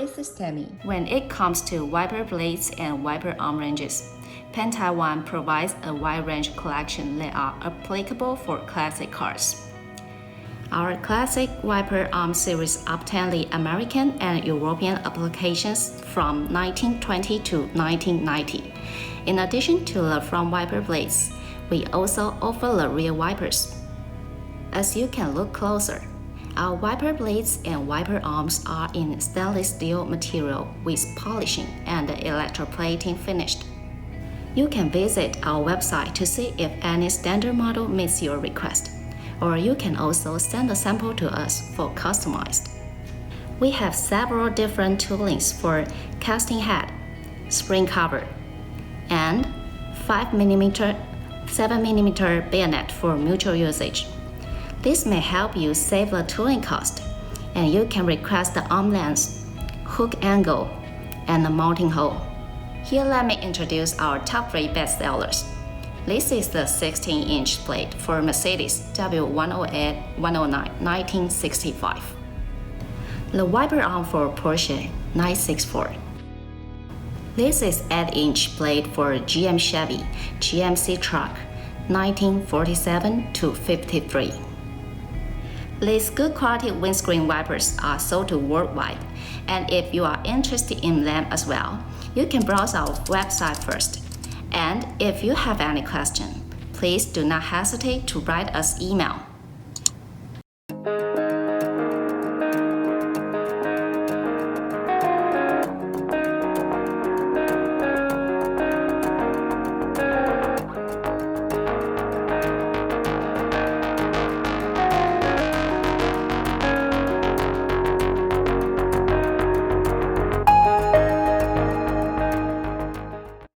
this is Tammy. When it comes to wiper blades and wiper arm ranges, Taiwan provides a wide range collection that are applicable for classic cars. Our classic wiper arm series obtained the American and European applications from 1920 to 1990. In addition to the front wiper blades, we also offer the rear wipers. As you can look closer, our wiper blades and wiper arms are in stainless steel material with polishing and electroplating finished. You can visit our website to see if any standard model meets your request, or you can also send a sample to us for customized. We have several different toolings for casting head, spring cover, and 5mm, 7mm bayonet for mutual usage. This may help you save the tooling cost, and you can request the arm length, hook angle, and the mounting hole. Here let me introduce our top 3 bestsellers. This is the 16-inch blade for Mercedes W108-109 1965. The wiper arm for Porsche 964. This is 8-inch blade for GM Chevy GMC truck 1947 to 53. These good quality windscreen wipers are sold worldwide, and if you are interested in them as well, you can browse our website first. And if you have any question, please do not hesitate to write us email.